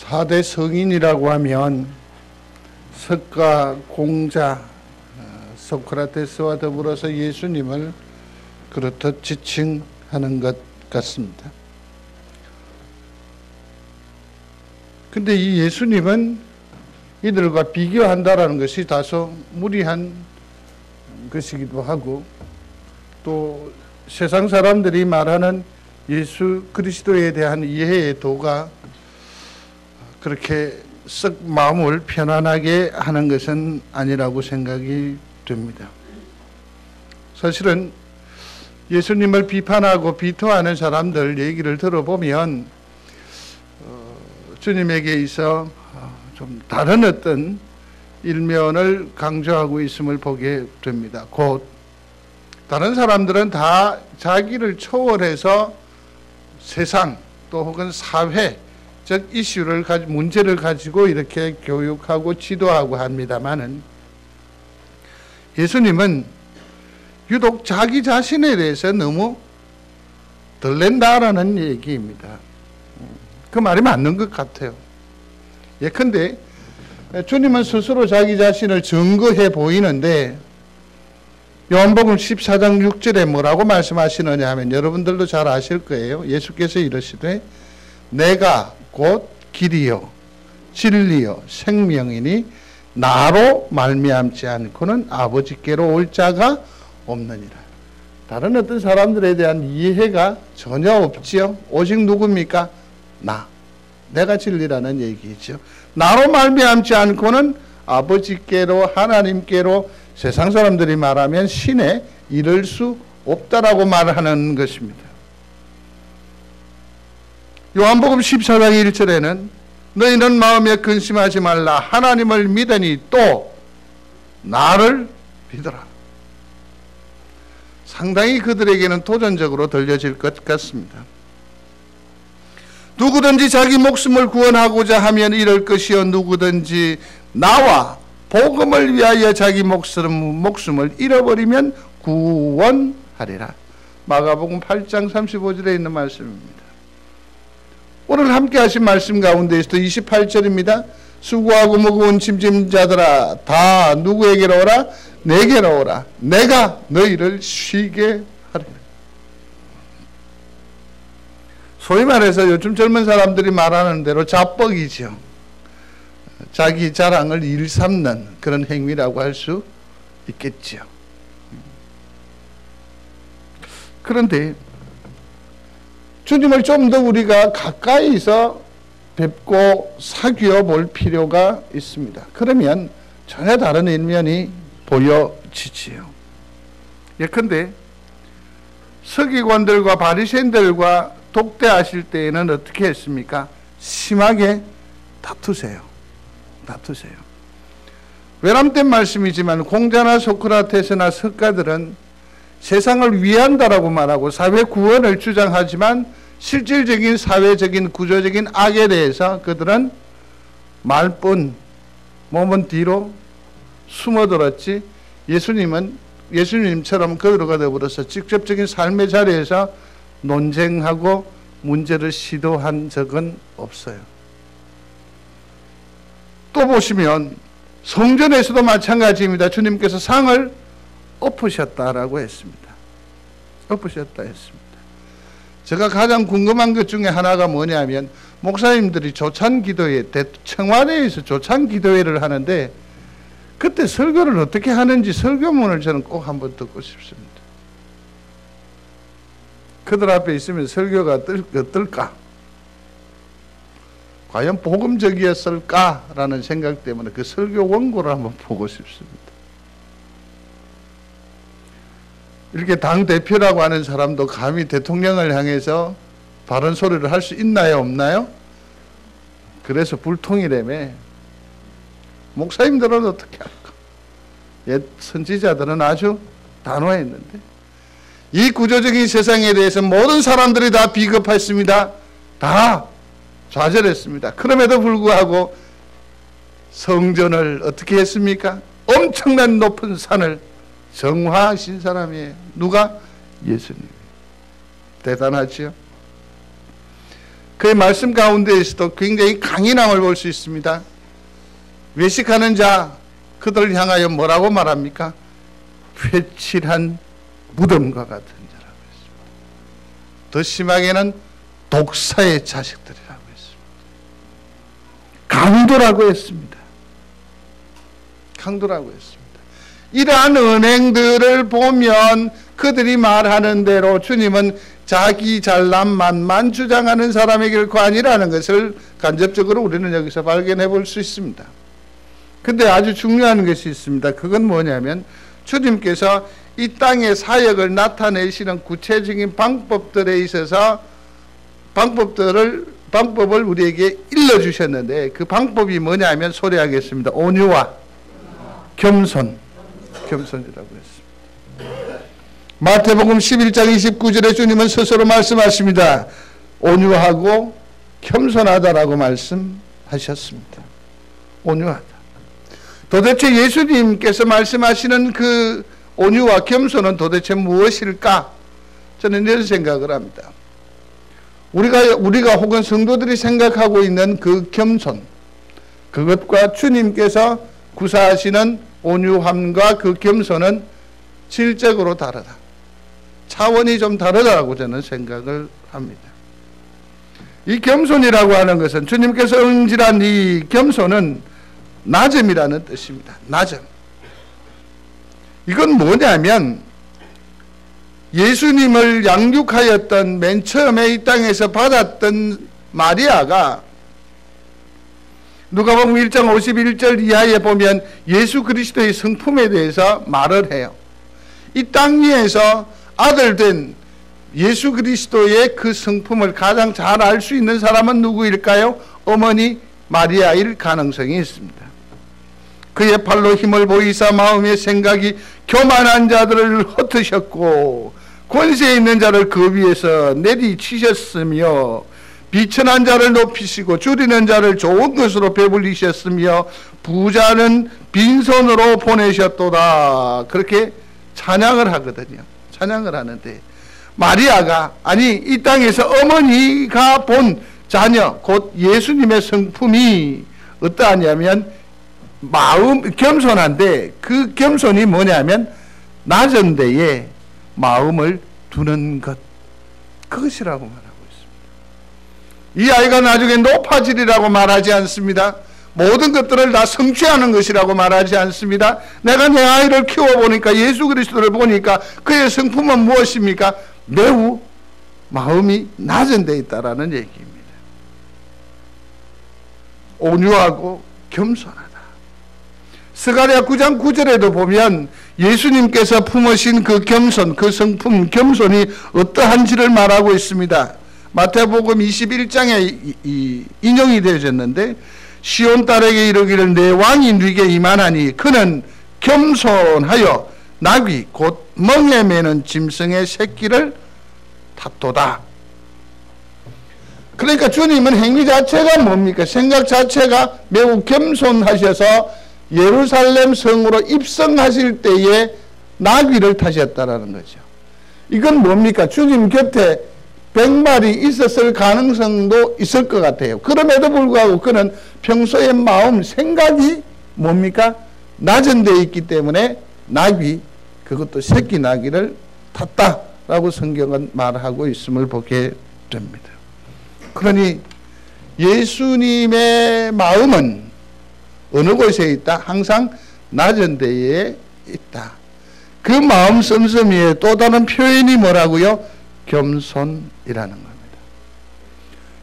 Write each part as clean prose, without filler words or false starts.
4대 성인이라고 하면 석가, 공자, 소크라테스와 더불어서 예수님을 그렇듯 지칭하는 것 같습니다. 근데 이 예수님은 이들과 비교한다라는 것이 다소 무리한 것이기도 하고, 또 세상 사람들이 말하는 예수 그리스도에 대한 이해의 도가 그렇게 썩 마음을 편안하게 하는 것은 아니라고 생각이 됩니다. 사실은 예수님을 비판하고 비토하는 사람들 얘기를 들어보면 주님에게 있어 좀 다른 어떤 일면을 강조하고 있음을 보게 됩니다. 곧 다른 사람들은 다 자기를 초월해서 세상 또 혹은 사회 즉 이슈를 문제를 가지고 이렇게 교육하고 지도하고 합니다마는, 예수님은 유독 자기 자신에 대해서 너무 덜낸다라는 얘기입니다. 그 말이 맞는 것 같아요. 예컨대 주님은 스스로 자기 자신을 증거해 보이는데, 요한복음 14장 6절에 뭐라고 말씀하시느냐 하면 여러분들도 잘 아실 거예요. 예수께서 이르시되 내가 곧 길이요 진리요 생명이니 나로 말미암지 않고는 아버지께로 올 자가 없느니라. 다른 어떤 사람들에 대한 이해가 전혀 없지요. 오직 누굽니까? 내가 진리라는 얘기죠. 나로 말미암지 않고는 아버지께로, 하나님께로, 세상 사람들이 말하면 신에 이를 수 없다라고 말하는 것입니다. 요한복음 14장 1절에는 너희는 마음에 근심하지 말라, 하나님을 믿으니 또 나를 믿어라. 상당히 그들에게는 도전적으로 들려질 것 같습니다. 누구든지 자기 목숨을 구원하고자 하면 잃을 것이요 누구든지 나와 복음을 위하여 자기 목숨을 잃어버리면 구원하리라. 마가복음 8장 35절에 있는 말씀입니다. 오늘 함께 하신 말씀 가운데에서도 28절입니다. 수고하고 무거운 짐진 자들아 다 누구에게로 오라? 내게로 오라. 내가 너희를 쉬게 하리라. 소위 말해서 요즘 젊은 사람들이 말하는 대로 자뻑이죠. 자기 자랑을 일삼는 그런 행위라고 할 수 있겠죠. 그런데 주님을 좀 더 우리가 가까이서 뵙고 사귀어 볼 필요가 있습니다. 그러면 전혀 다른 일면이 보여지지요. 예컨대 서기관들과 바리새인들과 독대하실 때에는 어떻게 했습니까? 심하게 다투세요. 외람된 말씀이지만 공자나 소크라테스나 석가들은 세상을 위한다라고 말하고 사회 구원을 주장하지만 실질적인 사회적인 구조적인 악에 대해서 그들은 말뿐 몸은 뒤로 숨어들었지, 예수님처럼 그들과 더불어서 직접적인 삶의 자리에서 논쟁하고 문제를 시도한 적은 없어요. 또 보시면 성전에서도 마찬가지입니다. 주님께서 상을 엎으셨다라고 했습니다. 제가 가장 궁금한 것 중에 하나가 뭐냐면, 목사님들이 조찬기도회, 청와대에서 조찬기도회를 하는데 그때 설교를 어떻게 하는지 설교문을 저는 꼭 한번 듣고 싶습니다. 그들 앞에 있으면 설교가 어떨까? 과연 복음적이었을까라는 생각 때문에 그 설교 원고를 한번 보고 싶습니다. 이렇게 당대표라고 하는 사람도 감히 대통령을 향해서 바른 소리를 할 수 있나요, 없나요? 그래서 불통이라며. 목사님들은 어떻게 할까? 옛 선지자들은 아주 단호했는데, 이 구조적인 세상에 대해서 모든 사람들이 다 비겁했습니다. 다 좌절했습니다. 그럼에도 불구하고 성전을 어떻게 했습니까? 엄청난 높은 산을 정화하신 사람이에요. 누가? 예수님. 대단하지요. 그의 말씀 가운데에서도 굉장히 강인함을 볼 수 있습니다. 외식하는 자 그들을 향하여 뭐라고 말합니까? 회칠한 무덤과 같은 자라고 했습니다. 더 심하게는 독사의 자식들이라고 했습니다. 강도라고 했습니다. 강도라고 했습니다. 이러한 은행들을 보면 그들이 말하는 대로 주님은 자기 잘남만만 주장하는 사람의 결코 아니라는 것을 간접적으로 우리는 여기서 발견해 볼 수 있습니다. 근데 아주 중요한 것이 있습니다. 그건 뭐냐면 주님께서 이 땅의 사역을 나타내시는 구체적인 방법들에 있어서 방법을 우리에게 일러주셨는데 그 방법이 뭐냐면 소리하겠습니다. 온유와 겸손이라고 했습니다. 마태복음 11장 29절에 주님은 스스로 말씀하십니다. 온유하고 겸손하다라고 말씀하셨습니다. 온유하다. 도대체 예수님께서 말씀하시는 그 온유와 겸손은 도대체 무엇일까? 저는 이런 생각을 합니다. 우리가 혹은 성도들이 생각하고 있는 그 겸손, 그것과 주님께서 구사하시는 온유함과 그 겸손은 질적으로 다르다. 차원이 좀 다르다고 저는 생각을 합니다. 이 겸손이라고 하는 것은 주님께서 응질한 이 겸손은 낮음이라는 뜻입니다. 낮음. 이건 뭐냐면 예수님을 양육하였던 맨 처음에 이 땅에서 받았던 마리아가 누가복음 1장 51절 이하에 보면 예수 그리스도의 성품에 대해서 말을 해요. 이 땅 위에서 아들 된 예수 그리스도의 그 성품을 가장 잘 알 수 있는 사람은 누구일까요? 어머니 마리아일 가능성이 있습니다. 그의 팔로 힘을 보이사 마음의 생각이 교만한 자들을 흩으셨고 권세 있는 자를 그 위에서 내리치셨으며 비천한 자를 높이시고 줄이는 자를 좋은 것으로 배불리셨으며 부자는 빈손으로 보내셨도다. 그렇게 찬양을 하거든요. 찬양을 하는데 마리아가 이 땅에서 어머니가 본 자녀 곧 예수님의 성품이 어떠하냐면 겸손한데 그 겸손이 뭐냐면 낮은 데에 마음을 두는 것, 그것이라고 말합니다. 이 아이가 나중에 높아지리라고 말하지 않습니다. 모든 것들을 다 성취하는 것이라고 말하지 않습니다. 내가 내 아이를 키워보니까 예수 그리스도를 보니까 그의 성품은 무엇입니까? 매우 마음이 낮은 데 있다라는 얘기입니다. 온유하고 겸손하다. 스가랴 9장 9절에도 보면 예수님께서 품으신 그 겸손, 그 성품 겸손이 어떠한지를 말하고 있습니다. 마태복음 21장에 인용이 되어졌는데 시온 딸에게 이르기를 내 왕이 네게 임하나니 그는 겸손하여 나귀 곧 멍에 매는 짐승의 새끼를 탓도다. 그러니까 주님은 행위 자체가 뭡니까? 생각 자체가 매우 겸손하셔서 예루살렘 성으로 입성하실 때에 나귀를 타셨다라는 거죠. 이건 뭡니까? 주님 곁에 100마리 있었을 가능성도 있을 것 같아요. 그럼에도 불구하고 그는 평소의 마음, 생각이 뭡니까? 낮은 데 있기 때문에 나귀, 그것도 새끼 나귀를 탔다라고 성경은 말하고 있음을 보게 됩니다. 그러니 예수님의 마음은 어느 곳에 있다? 항상 낮은 데에 있다. 그 마음 씀씀이의 또 다른 표현이 뭐라고요? 겸손이라는 겁니다.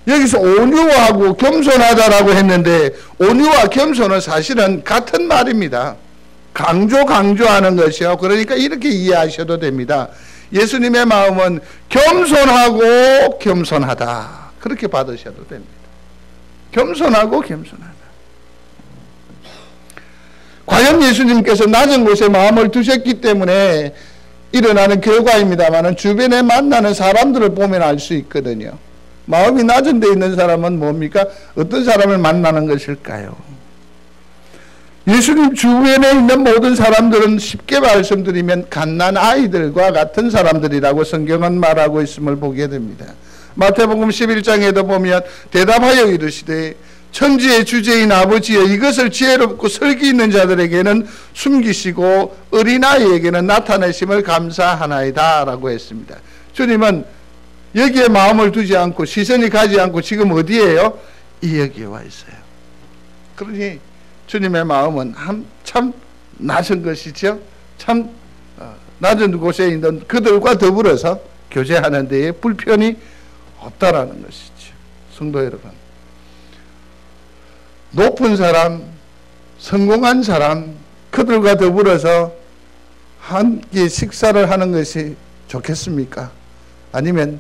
여기서 온유하고 겸손하다라고 했는데 온유와 겸손은 사실은 같은 말입니다. 강조하는 것이요. 그러니까 이렇게 이해하셔도 됩니다. 예수님의 마음은 겸손하고 겸손하다. 그렇게 받으셔도 됩니다. 겸손하고 겸손하다. 과연 예수님께서 낮은 곳에 마음을 두셨기 때문에 일어나는 결과입니다만 주변에 만나는 사람들을 보면 알 수 있거든요. 마음이 낮은 데 있는 사람은 뭡니까? 어떤 사람을 만나는 것일까요? 예수님 주변에 있는 모든 사람들은 쉽게 말씀드리면 갓난 아이들과 같은 사람들이라고 성경은 말하고 있음을 보게 됩니다. 마태복음 11장에도 보면 대답하여 이르시되 천지의 주제인 아버지여 이것을 지혜롭고 설기 있는 자들에게는 숨기시고 어린아이에게는 나타내심을 감사하나이다 라고 했습니다. 주님은 여기에 마음을 두지 않고 시선이 가지 않고 지금 어디에요? 이 여기에 와 있어요. 그러니 주님의 마음은 참 낮은 것이죠. 참 낮은 곳에 있는 그들과 더불어서 교제하는 데에 불편이 없다라는 것이죠. 성도 여러분, 높은 사람, 성공한 사람, 그들과 더불어서 함께 식사를 하는 것이 좋겠습니까? 아니면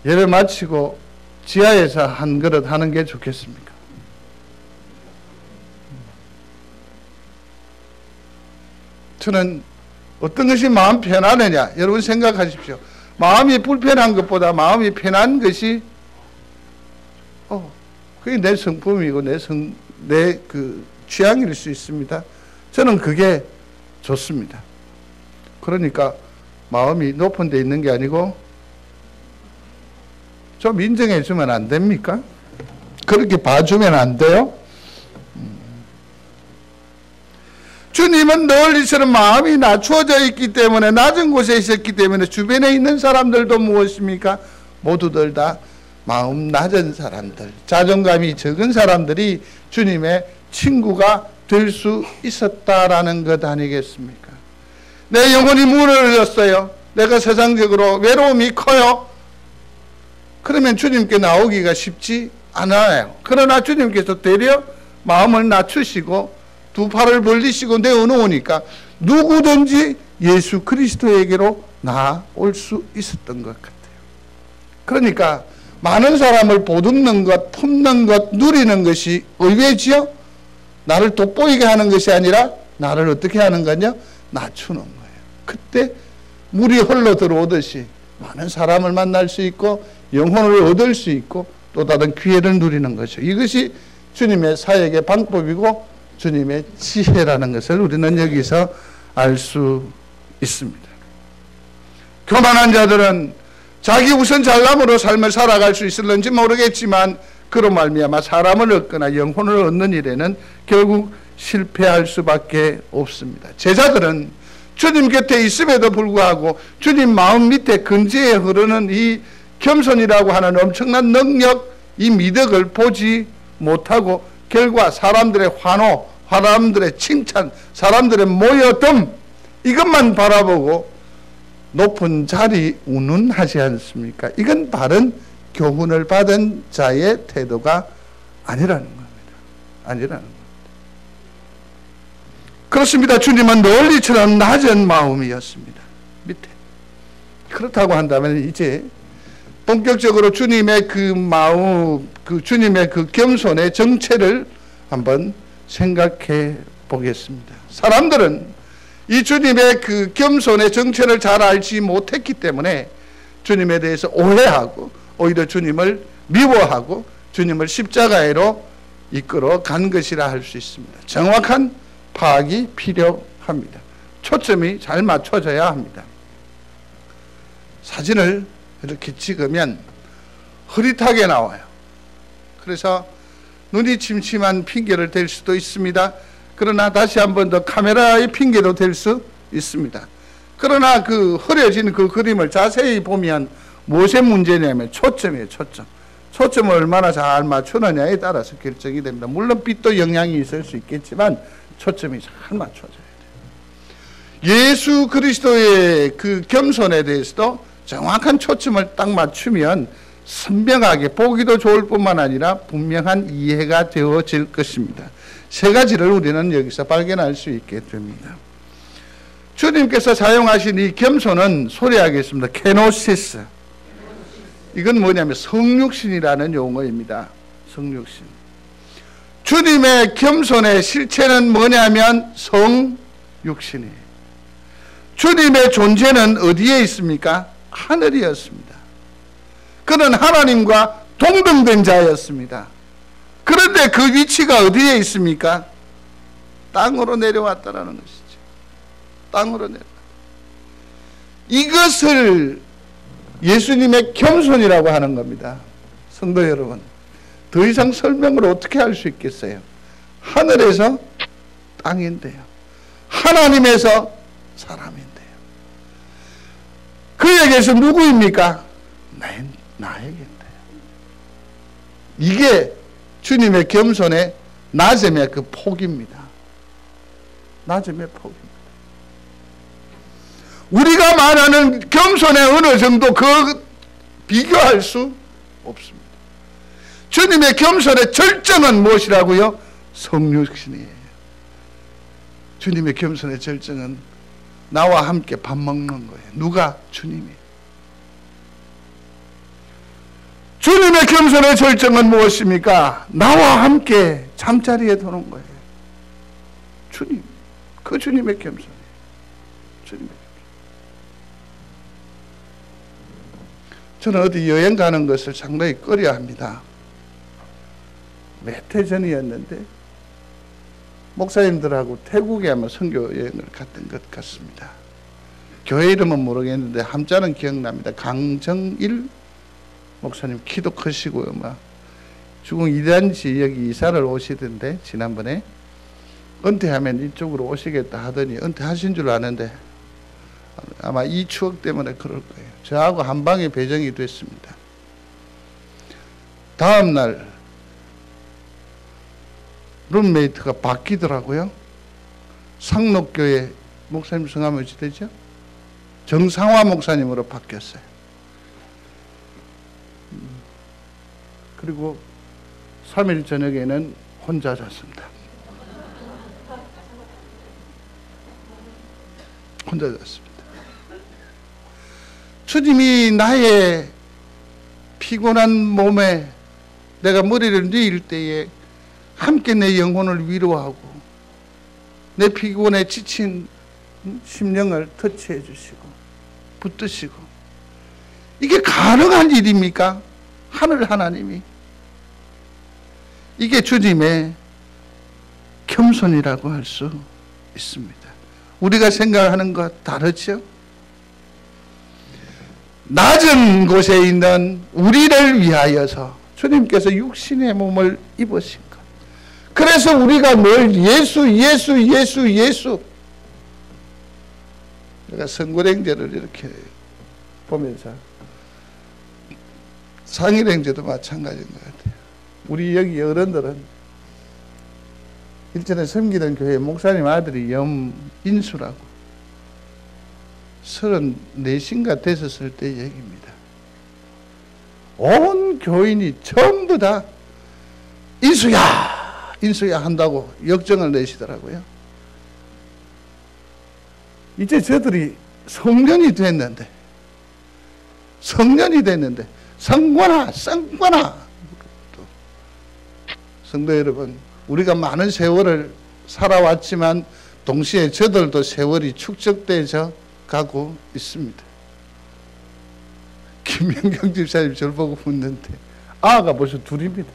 예배 마치고 지하에서 한 그릇 하는 게 좋겠습니까? 저는 어떤 것이 마음 편하느냐, 여러분 생각하십시오. 마음이 불편한 것보다 마음이 편한 것이 그게 내 성품이고 내 취향일 수 있습니다. 저는 그게 좋습니다. 그러니까 마음이 높은 데 있는 게 아니고 좀 인정해 주면 안 됩니까? 그렇게 봐주면 안 돼요? 주님은 늘 이처럼 마음이 낮추어져 있기 때문에, 낮은 곳에 있었기 때문에 주변에 있는 사람들도 무엇입니까? 모두들 다 마음 낮은 사람들, 자존감이 적은 사람들이 주님의 친구가 될 수 있었다라는 것 아니겠습니까? 내 영혼이 무너졌어요. 내가 세상적으로 외로움이 커요. 그러면 주님께 나오기가 쉽지 않아요. 그러나 주님께서 되려 마음을 낮추시고 두 팔을 벌리시고 내어놓으니까 누구든지 예수 그리스도에게로 나올 수 있었던 것 같아요. 그러니까 많은 사람을 보듬는 것, 품는 것, 누리는 것이 의외지요? 나를 돋보이게 하는 것이 아니라 나를 어떻게 하는 거냐? 낮추는 거예요. 그때 물이 흘러 들어오듯이 많은 사람을 만날 수 있고 영혼을 얻을 수 있고 또 다른 기회를 누리는 거죠. 이것이 주님의 사역의 방법이고 주님의 지혜라는 것을 우리는 여기서 알 수 있습니다. 교만한 자들은 자기 우선 잘남으로 삶을 살아갈 수 있을는지 모르겠지만 그로 말미암아 사람을 얻거나 영혼을 얻는 일에는 결국 실패할 수밖에 없습니다. 제자들은 주님 곁에 있음에도 불구하고 주님 마음 밑에 근지에 흐르는 이 겸손이라고 하는 엄청난 능력, 이 미덕을 보지 못하고 결과 사람들의 환호, 사람들의 칭찬, 사람들의 모여듦, 이것만 바라보고 높은 자리 운운하지 않습니까? 이건 바른 교훈을 받은 자의 태도가 아니라는 겁니다. 아니라는 겁니다. 그렇습니다. 주님은 늘 이처럼 낮은 마음이었습니다. 밑에. 그렇다고 한다면 이제 본격적으로 주님의 그 마음, 주님의 그 겸손의 정체를 한번 생각해 보겠습니다. 사람들은 이 주님의 그 겸손의 정체를 잘 알지 못했기 때문에 주님에 대해서 오해하고 오히려 주님을 미워하고 주님을 십자가에로 이끌어 간 것이라 할 수 있습니다. 정확한 파악이 필요합니다. 초점이 잘 맞춰져야 합니다. 사진을 이렇게 찍으면 흐릿하게 나와요. 그래서 눈이 침침한 핑계를 댈 수도 있습니다. 그러나 다시 한 번 더 카메라의 핑계도 될 수 있습니다. 그러나 그 흐려진 그 그림을 자세히 보면 무엇의 문제냐면 초점이에요. 초점을 얼마나 잘 맞추느냐에 따라서 결정이 됩니다. 물론 빛도 영향이 있을 수 있겠지만 초점이 잘 맞춰져야 돼요. 예수 그리스도의 그 겸손에 대해서도 정확한 초점을 딱 맞추면 선명하게 보기도 좋을 뿐만 아니라 분명한 이해가 되어질 것입니다. 세 가지를 우리는 여기서 발견할 수 있게 됩니다. 주님께서 사용하신 이 겸손은 소리하겠습니다. 케노시스. 이건 뭐냐면 성육신이라는 용어입니다. 성육신. 주님의 겸손의 실체는 뭐냐면 성육신이에요. 주님의 존재는 어디에 있습니까? 하늘이었습니다. 그는 하나님과 동등된 자였습니다. 그런데 그 위치가 어디에 있습니까? 땅으로 내려왔다라는 것이죠. 땅으로 내려왔다. 이것을 예수님의 겸손이라고 하는 겁니다. 성도 여러분, 더 이상 설명을 어떻게 할 수 있겠어요? 하늘에서 땅인데요, 하나님에서 사람인데요, 그에게서 누구입니까? 나에게인데요. 이게 주님의 겸손의 낮음의 그 폭입니다. 낮음의 폭입니다. 우리가 말하는 겸손의 어느 정도 그 비교할 수 없습니다. 주님의 겸손의 절정은 무엇이라고요? 성육신이에요. 주님의 겸손의 절정은 나와 함께 밥 먹는 거예요. 누가? 주님이. 주님의 겸손의 절정은 무엇입니까? 나와 함께 잠자리에 드는 거예요. 주님. 그 주님의 겸손이에요. 주님의 겸손. 저는 어디 여행 가는 것을 상당히 꺼려합니다. 몇 해 전이었는데 목사님들하고 태국에 아마 선교 여행을 갔던 것 같습니다. 교회 이름은 모르겠는데 함자는 기억납니다. 강정일 목사님 키도 크시고요. 중국 이단지 여기 이사를 오시던데 지난번에 은퇴하면 이쪽으로 오시겠다 하더니 은퇴하신 줄 아는데 아마 이 추억 때문에 그럴 거예요. 저하고 한 방에 배정이 됐습니다. 다음 날 룸메이트가 바뀌더라고요. 상록교회 목사님 성함이 어찌 되죠? 정상화 목사님으로 바뀌었어요. 그리고 3일 저녁에는 혼자 잤습니다. 혼자 잤습니다. 주님이 나의 피곤한 몸에 내가 머리를 뉘일 때에 함께 내 영혼을 위로하고 내 피곤에 지친 심령을 터치해 주시고 붙드시고, 이게 가능한 일입니까? 하늘 하나님이. 이게 주님의 겸손이라고 할 수 있습니다. 우리가 생각하는 것 다르죠? 낮은 곳에 있는 우리를 위하여서 주님께서 육신의 몸을 입으신 것. 그래서 우리가 늘 예수 예수 예수 예수. 내가 성굴행제를 이렇게 보면서 상일행제도 마찬가지인 것 같아요. 우리 여기 어른들은 일전에 섬기던 교회 목사님 아들이 염인수라고 34인가 됐었을 때 얘기입니다. 온 교인이 전부 다 인수야 인수야 한다고 역정을 내시더라고요. 이제 저들이 성년이 됐는데 성관아 성도 여러분, 우리가 많은 세월을 살아왔지만 동시에 저들도 세월이 축적되어 가고 있습니다. 김명경 집사님 저를 보고 묻는데 아가 벌써 둘입니다.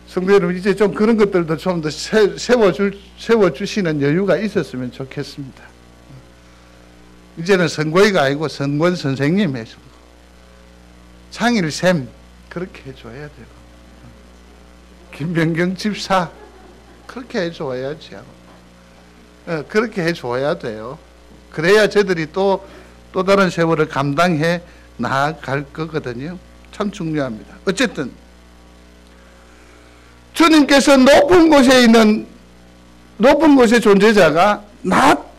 성도 여러분, 이제 좀 그런 것들도 좀 더 세워주시는 여유가 있었으면 좋겠습니다. 이제는 선고이가 아니고 선권 선생님의 창일샘 그렇게 해줘야 되고, 김병경 집사 그렇게 해줘야죠. 그렇게 해줘야 돼요. 그래야 저들이 또 다른 세월을 감당해 나아갈 거거든요. 참 중요합니다. 어쨌든 주님께서 높은 곳에 존재자가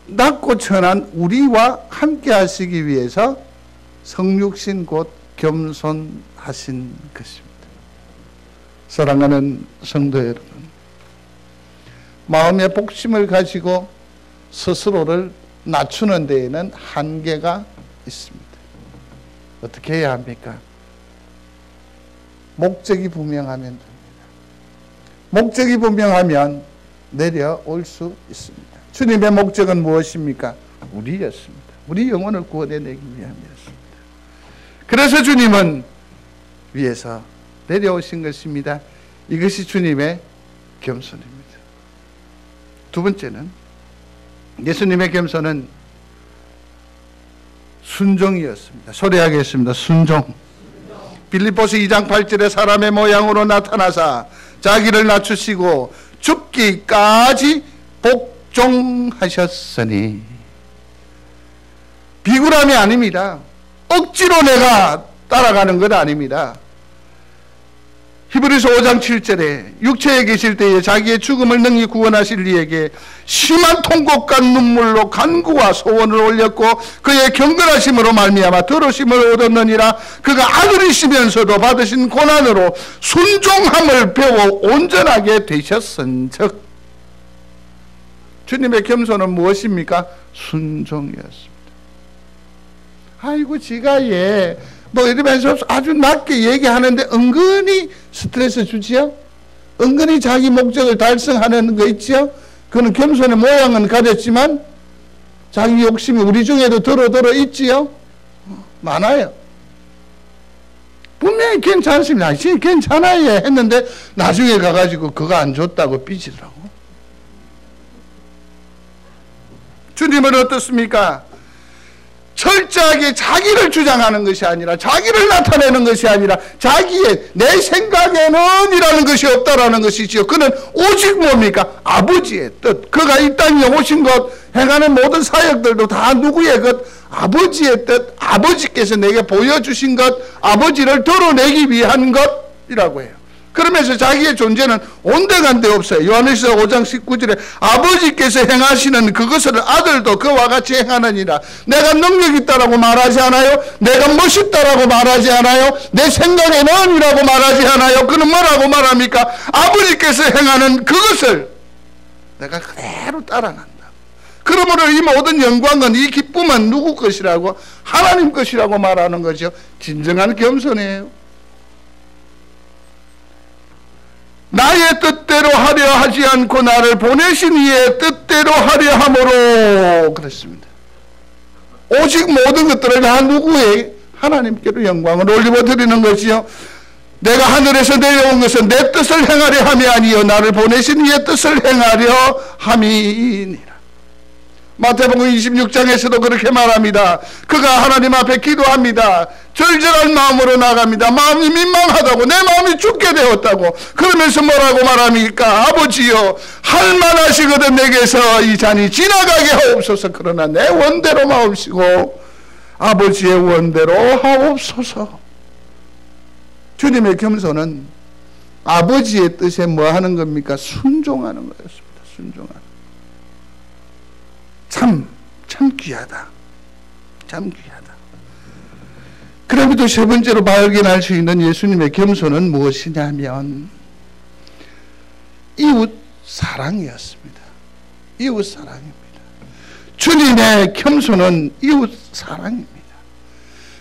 낮고 천한 우리와 함께 하시기 위해서 성육신 곧 겸손하신 것입니다. 사랑하는 성도 여러분, 마음의 복심을 가지고 스스로를 낮추는 데에는 한계가 있습니다. 어떻게 해야 합니까? 목적이 분명하면 됩니다. 목적이 분명하면 내려올 수 있습니다. 주님의 목적은 무엇입니까? 우리였습니다. 우리 영혼을 구원해내기 위함이었습니다. 그래서 주님은 위에서 내려오신 것입니다. 이것이 주님의 겸손입니다. 두 번째는 예수님의 겸손은 순종이었습니다. 소리하겠습니다. 순종. 빌립보서 2장 8절에 사람의 모양으로 나타나사 자기를 낮추시고 죽기까지 복종하셨으니. 비굴함이 아닙니다. 억지로 내가 따라가는 건 아닙니다. 히브리서 5장 7절에 육체에 계실 때에 자기의 죽음을 능히 구원하실 이에게 심한 통곡과 눈물로 간구와 소원을 올렸고 그의 경건하심으로 말미암아 들으심을 얻었느니라. 그가 아들이시면서도 받으신 고난으로 순종함을 배워 온전하게 되셨은즉. 주님의 겸손은 무엇입니까? 순종이었습니다. 아이고 지가 뭐 이러면서 아주 낮게 얘기하는데 은근히 스트레스 주지요? 은근히 자기 목적을 달성하는 거 있지요? 그는 겸손의 모양은 가졌지만 자기 욕심이 우리 중에도 들어 있지요? 많아요. 분명히 괜찮습니다. 괜찮아요 했는데 나중에 가가지고 그거 안 줬다고 삐지더라고. 주님은 어떻습니까? 철저하게 자기를 주장하는 것이 아니라, 자기를 나타내는 것이 아니라 자기의 내 생각에는 이라는 것이 없다라는 것이지요. 그는 오직 뭡니까? 아버지의 뜻. 그가 이 땅에 오신 것, 행하는 모든 사역들도 다 누구의 것? 아버지의 뜻, 아버지께서 내게 보여주신 것, 아버지를 드러내기 위한 것이라고 해요. 그러면서 자기의 존재는 온데간데 없어요. 요한일서 5장 19절에 아버지께서 행하시는 그것을 아들도 그와 같이 행하느니라. 내가 능력 있다라고 말하지 않아요. 내가 멋있다라고 말하지 않아요. 내 생각에는 이라고 말하지 않아요. 그는 뭐라고 말합니까? 아버지께서 행하는 그것을 내가 그대로 따라간다. 그러므로 이 모든 영광은, 이 기쁨은 누구 것이라고? 하나님 것이라고 말하는 거죠. 진정한 겸손이에요. 나의 뜻대로 하려 하지 않고 나를 보내신 이의 뜻대로 하려 함으로 그랬습니다. 오직 모든 것들을 다 누구의? 하나님께로 영광을 올리고 드리는 것이요. 내가 하늘에서 내려온 것은 내 뜻을 행하려 함이 아니요 나를 보내신 이의 뜻을 행하려 함이니라. 마태복음 26장에서도 그렇게 말합니다. 그가 하나님 앞에 기도합니다. 절절한 마음으로 나갑니다. 마음이 민망하다고, 내 마음이 죽게 되었다고. 그러면서 뭐라고 말합니까? 아버지여, 할 만하시거든 내게서 이 잔이 지나가게 하옵소서. 그러나 내 원대로 마옵시고 아버지의 원대로 하옵소서. 주님의 겸손은 아버지의 뜻에 뭐 하는 겁니까? 순종하는 거였습니다. 순종하는. 참 귀하다. 참 귀하다. 그럼에도 세 번째로 발견할 수 있는 예수님의 겸손은 무엇이냐면 이웃 사랑이었습니다. 이웃 사랑입니다. 주님의 겸손은 이웃 사랑입니다.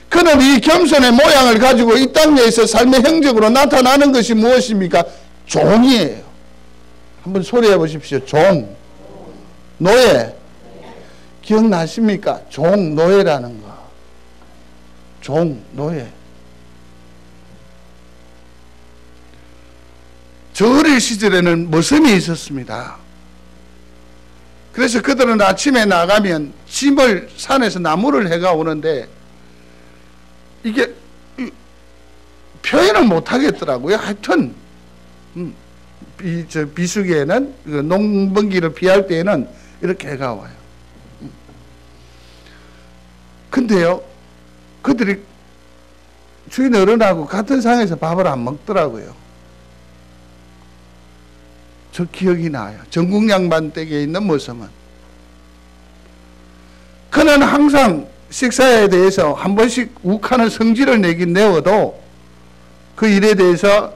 그는 이 겸손의 모양을 가지고 이 땅에서 삶의 행적으로 나타나는 것이 무엇입니까? 종이에요. 한번 소리해 보십시오. 종, 노예. 기억나십니까? 종, 노예라는 거. 종, 노예. 저 어릴 시절에는 머슴이 있었습니다. 그래서 그들은 아침에 나가면 짐을 산에서 나무를 해가 오는데 이게 표현을 못 하겠더라고요. 하여튼 비수기에는 농번기를 피할 때에는 이렇게 해가 와요. 근데요, 그들이 주인 어른하고 같은 상에서 밥을 안 먹더라고요. 저 기억이 나요. 전국 양반댁에 있는 머슴은. 그는 항상 식사에 대해서 한 번씩 욱하는 성질을 내긴 내어도 그 일에 대해서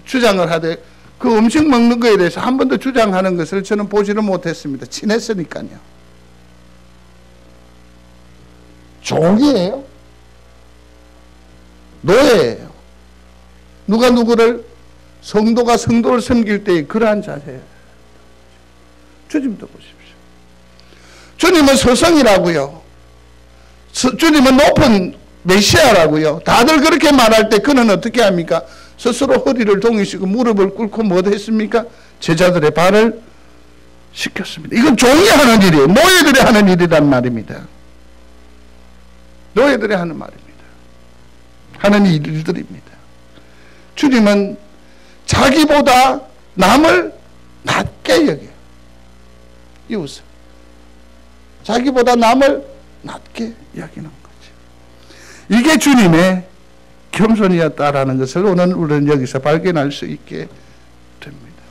주장을 하되 그 음식 먹는 거에 대해서 한 번도 주장하는 것을 저는 보지를 못했습니다. 친했으니까요. 종이에요. 노예예요. 누가 누구를, 성도가 성도를 섬길 때의 그러한 자세예요. 주님도 보십시오. 주님은 서성이라고요. 주님은 높은 메시아라고요. 다들 그렇게 말할 때 그는 어떻게 합니까? 스스로 허리를 동이시고 무릎을 꿇고 뭐 했습니까? 제자들의 발을 시켰습니다. 이건 종이 하는 일이에요. 노예들이 하는 일이란 말입니다. 노예들이 하는 말입니다. 하는 일들입니다. 주님은 자기보다 남을 낮게 여겨요. 이웃을. 자기보다 남을 낮게 여기는 거죠. 이게 주님의 겸손이었다라는 것을 오늘 우리는 여기서 발견할 수 있게 됩니다.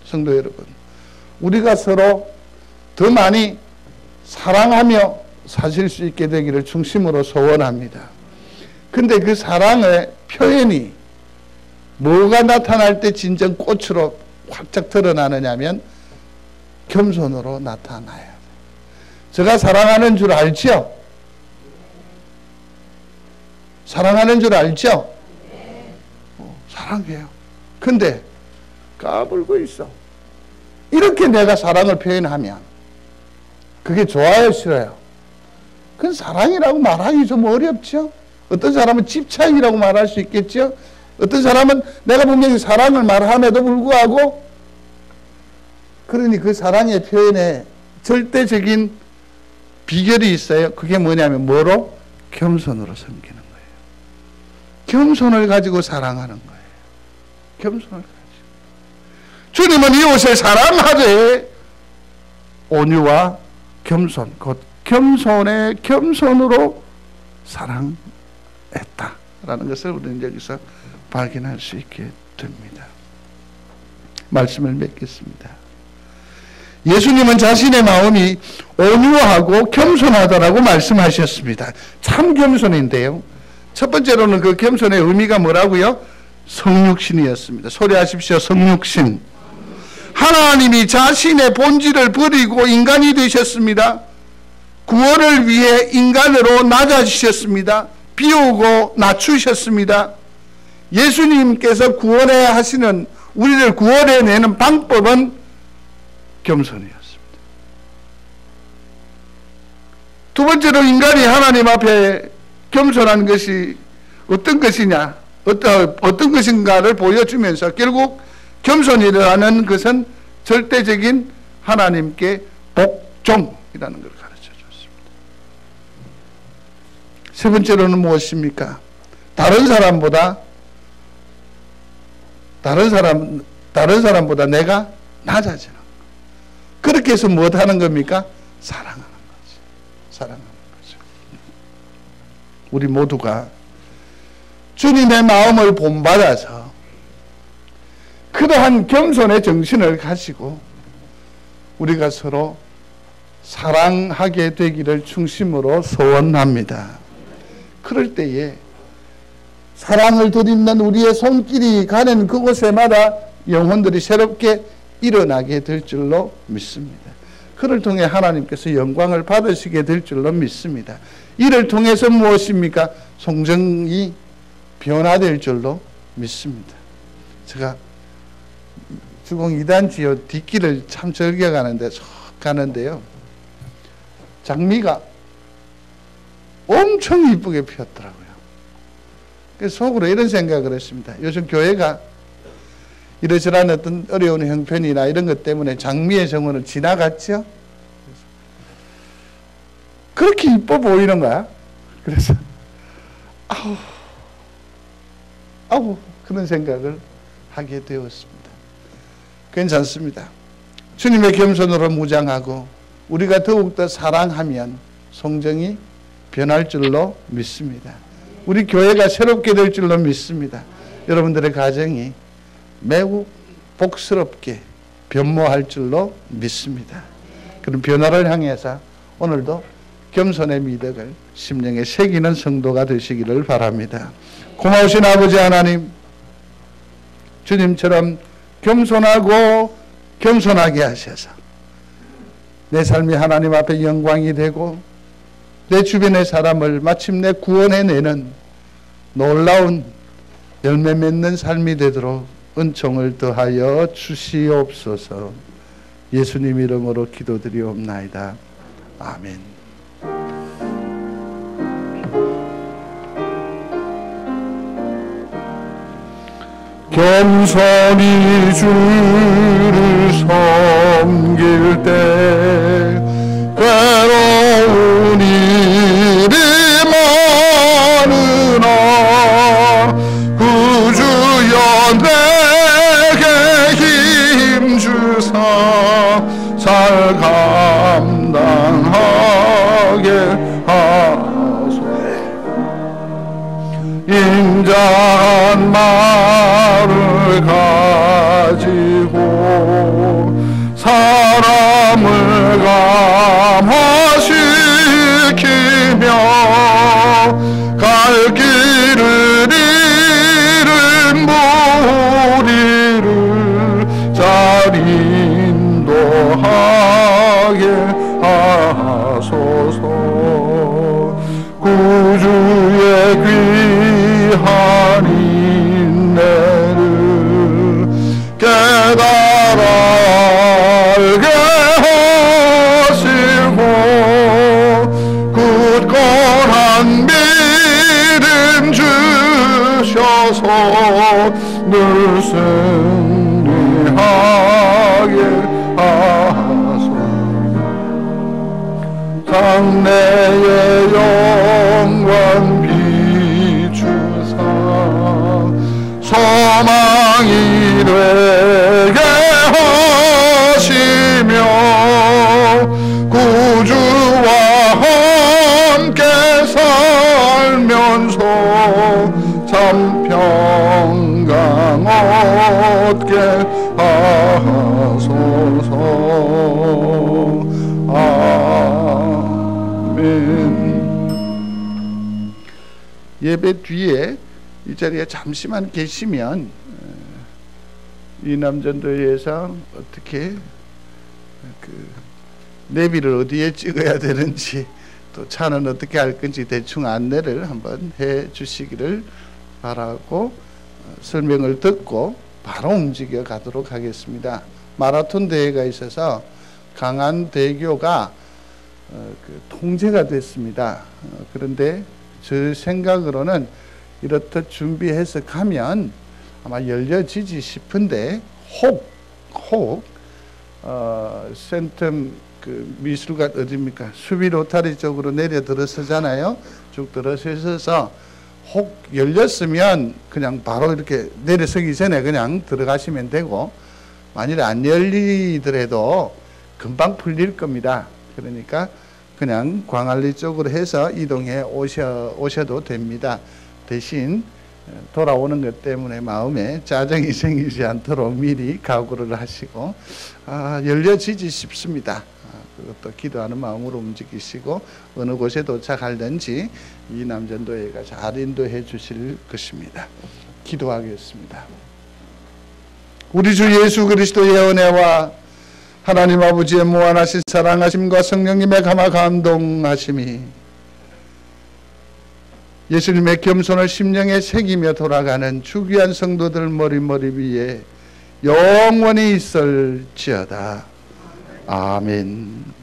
성도 여러분, 우리가 서로 더 많이 사랑하며 사실 수 있게 되기를 중심으로 소원합니다. 근데 그 사랑의 표현이 뭐가 나타날 때 진정 꽃으로 활짝 드러나느냐면 겸손으로 나타나야 돼요. 제가 사랑하는 줄 알죠? 사랑하는 줄 알죠? 사랑해요. 근데 까불고 있어. 이렇게 내가 사랑을 표현하면 그게 좋아요, 싫어요? 그건 사랑이라고 말하기 좀 어렵죠? 어떤 사람은 집착이라고 말할 수 있겠죠? 어떤 사람은 내가 분명히 사랑을 말함에도 불구하고 그러니 그 사랑의 표현에 절대적인 비결이 있어요. 그게 뭐냐면 뭐로? 겸손으로 섬기는 거예요. 겸손을 가지고 사랑하는 거예요. 겸손을 가지고. 주님은 이웃을 사랑하되 온유와 겸손, 곧 겸손의 겸손으로 사랑했다라는 것을 우리는 여기서 발견할 수 있게 됩니다. 말씀을 맺겠습니다. 예수님은 자신의 마음이 온유하고 겸손하다라고 말씀하셨습니다. 참 겸손인데요. 첫 번째로는 그 겸손의 의미가 뭐라고요? 성육신이었습니다. 소리하십시오. 성육신. 하나님이 자신의 본질을 버리고 인간이 되셨습니다. 구원을 위해 인간으로 낮아지셨습니다. 비우고 낮추셨습니다. 예수님께서 구원해야 하시는, 우리를 구원해내는 방법은 겸손이었습니다. 두 번째로 인간이 하나님 앞에 겸손한 것이 어떤 것이냐, 어떤 것인가를 보여주면서 결국 겸손이라는 것은 절대적인 하나님께 복종이라는 걸 가르쳐 줬습니다. 세 번째로는 무엇입니까? 다른 사람보다 내가 낮아지는 것. 그렇게 해서 무엇 하는 겁니까? 사랑하는 거죠. 사랑하는 거죠. 우리 모두가 주님의 마음을 본받아서 그러한 겸손의 정신을 가지고 우리가 서로 사랑하게 되기를 중심으로 소원합니다. 그럴 때에 사랑을 덧입는 우리의 손길이 가는 그곳에마다 영혼들이 새롭게 일어나게 될 줄로 믿습니다. 그를 통해 하나님께서 영광을 받으시게 될 줄로 믿습니다. 이를 통해서 무엇입니까? 성정이 변화될 줄로 믿습니다. 제가 주공 2단지요 뒷길을 참 즐겨가는데 쏙 가는데요. 장미가 엄청 이쁘게 피었더라고요. 그래서 속으로 이런 생각을 했습니다. 요즘 교회가 이러저러한 어떤 어려운 형편이나 이런 것 때문에 장미의 정원을 지나갔죠. 그렇게 이뻐 보이는 거야. 그래서 아우 그런 생각을 하게 되었습니다. 괜찮습니다. 주님의 겸손으로 무장하고 우리가 더욱더 사랑하면 성정이 변할 줄로 믿습니다. 우리 교회가 새롭게 될 줄로 믿습니다. 여러분들의 가정이 매우 복스럽게 변모할 줄로 믿습니다. 그런 변화를 향해서 오늘도 겸손의 미덕을 심령에 새기는 성도가 되시기를 바랍니다. 고마우신 아버지 하나님, 주님처럼 겸손하고 겸손하게 하셔서 내 삶이 하나님 앞에 영광이 되고 내 주변의 사람을 마침내 구원해내는 놀라운 열매 맺는 삶이 되도록 은총을 더하여 주시옵소서. 예수님 이름으로 기도드리옵나이다. 아멘. 겸손히 주를 섬길 때 괴로운 일이 많으나 구주여 내게 힘주사 잘 감당하게 하소서. 인자한 말을 가지고 사람을 감화시키며 갈 길을 잃은 무리를 잘 인도하게 하소서. 구주의 귀한 인내를 깨달아 알게 하시고 굳건한 믿음 주셔서 늘 승리하게 하소서. 장래의 영광 비추사 소망이 되게 하시며 구주와 함께 살면서 참 평강 얻게 하소서. 예배 뒤에 이 자리에 잠시만 계시면 이남전도회에서 어떻게 내비를 어디에 찍어야 되는지 또 차는 어떻게 할 건지 대충 안내를 한번 해 주시기를 바라고 설명을 듣고 바로 움직여 가도록 하겠습니다. 마라톤 대회가 있어서 강안대교가 통제가 됐습니다. 그런데 제 생각으로는 이렇듯 준비해서 가면 아마 열려지지 싶은데 혹 센텀 미술관 어디입니까? 수비 로타리 쪽으로 내려 들어서잖아요. 쭉 들어서서 혹 열렸으면 그냥 바로 이렇게 내려서기 전에 그냥 들어가시면 되고, 만일에 안 열리더라도 금방 풀릴 겁니다. 그러니까 그냥 광안리 쪽으로 해서 이동해 오셔도 됩니다. 대신 돌아오는 것 때문에 마음에 짜증이 생기지 않도록 미리 각오를 하시고, 열려지지 싶습니다. 그것도 기도하는 마음으로 움직이시고 어느 곳에 도착하든지 이 남전도회가 잘 인도해 주실 것입니다. 기도하겠습니다. 우리 주 예수 그리스도의 은혜와 하나님 아버지의 무한하신 사랑하심과 성령님의 감화 감동하심이 예수님의 겸손을 심령에 새기며 돌아가는 주귀한 성도들 머리 위에 영원히 있을지어다. 아멘.